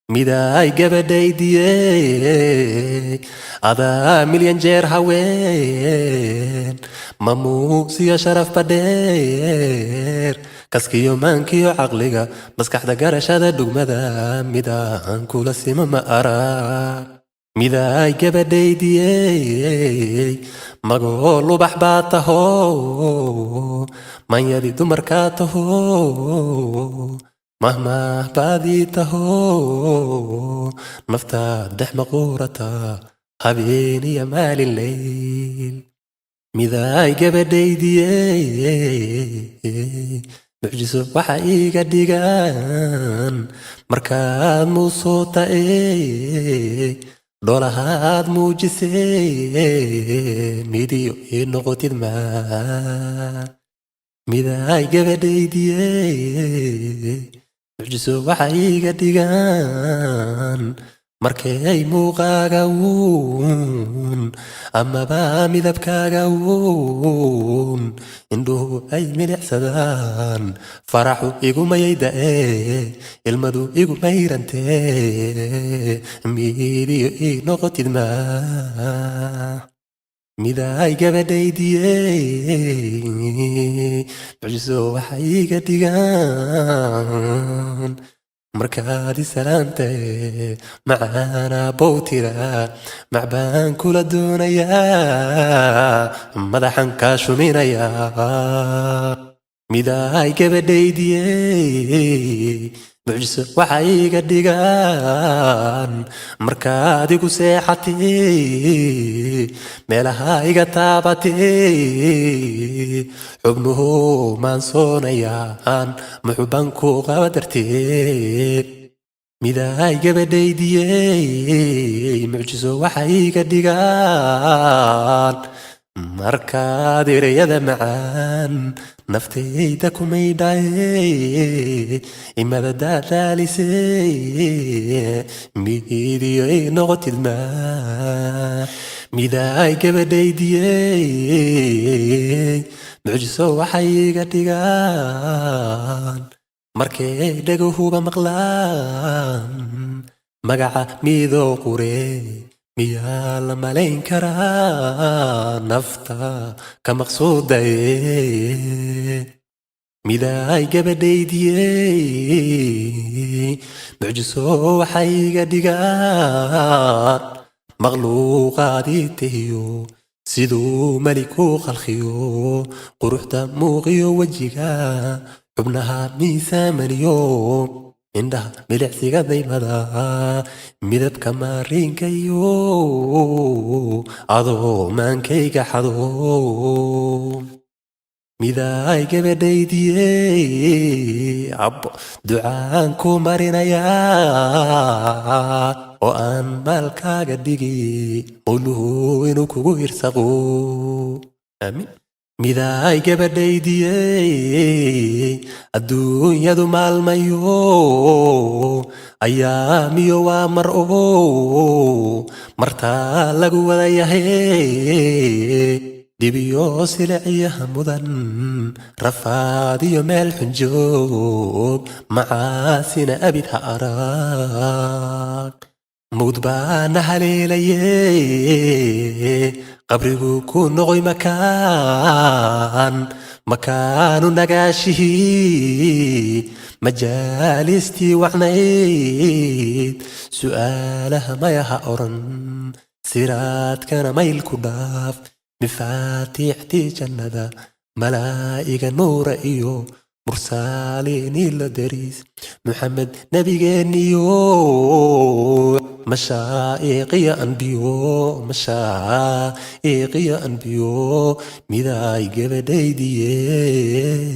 miday gabadhaydiyey adaa milyan jeer haween mamuuqsiyo sharaf badheer kaskiyo maankiyo caqliga maskaxda garashada dhugmada midaan kula sima ma arag miday gabadhaydiyey magoo lubax baa taho manyadi dumarkaa taho mahmah baadii taho naftaad dhex maquurata habeeniya maalin leyl miday gabadhaydiyey mucjiso waxa iiga dhigan markaad muusoota dhoolahaad muujisee midiyo ii noqotid maa miday gabadhaydiyey mucjiso waxa iiga dhigan markay muuqaaga wuun amaba midabkaaga wuun indhuhu ay milicsadaan faraxu igumayaydae ilmadu igu mayrantee midiyo ii noqotid maa miday gabadhaydiyey mucjiso waxa iiga dhigan markaad isalaantay macaana bowtira macbaan kula doonayaa madaxan kaa shuminayaa miday gabadhaydiyey mucjiso waxa iiga dhigan markaad igu seexatay meelaha iga taabatay xubnuhu maansoonayaan muxuban ku qaba dartee miday gabadhaydiyey mucjiso waxa iiga dhigan markaad ereyada macaan naftayda kumaydhaye imada daadaalisay midiyo ii noqotid maa miday gabadhaydiyey mucjiso waxa iiga dhigan markay dhaguhuba maqlaan magaca midoo qure miyaa la malayn karaa nafta ka maqsuudaye miday gabadhaydiyey mucjiso waxa iiga dhigan makhluuqaadii tahiyo siduu meliku khalqiyo quruxda muuqiyo wejiga xubnaha miisaamaniyo indhaha milicsiga daymada midabka maariinkayo adoo maankayga xado miday gabadhaydiyey abbo ducaan ku marinayaa oo aan maalkaaga dhigi qowluhu inuu kugu irsaqo aamin miday gabadhaydiyey adduunyadu maalmayo ayaamiyo waa mar martaa lagu wada yahay dhibiyo siliciyaha mudan rafaadiyo meel xunjoog macaasina abid ha arag mawd baana haleelaye qabrigu ku noqoy makaanu nagaashihii majaalistii wacnayd su'aalaha mayaha oran siraadkana maylku dhaaf mifaatiixtii jannada malaa'iga nuura iyo mursaaliinii la dariis muxamed nabigeenniyo mashaa'iqiya anbiyo miday gabadhaydiyey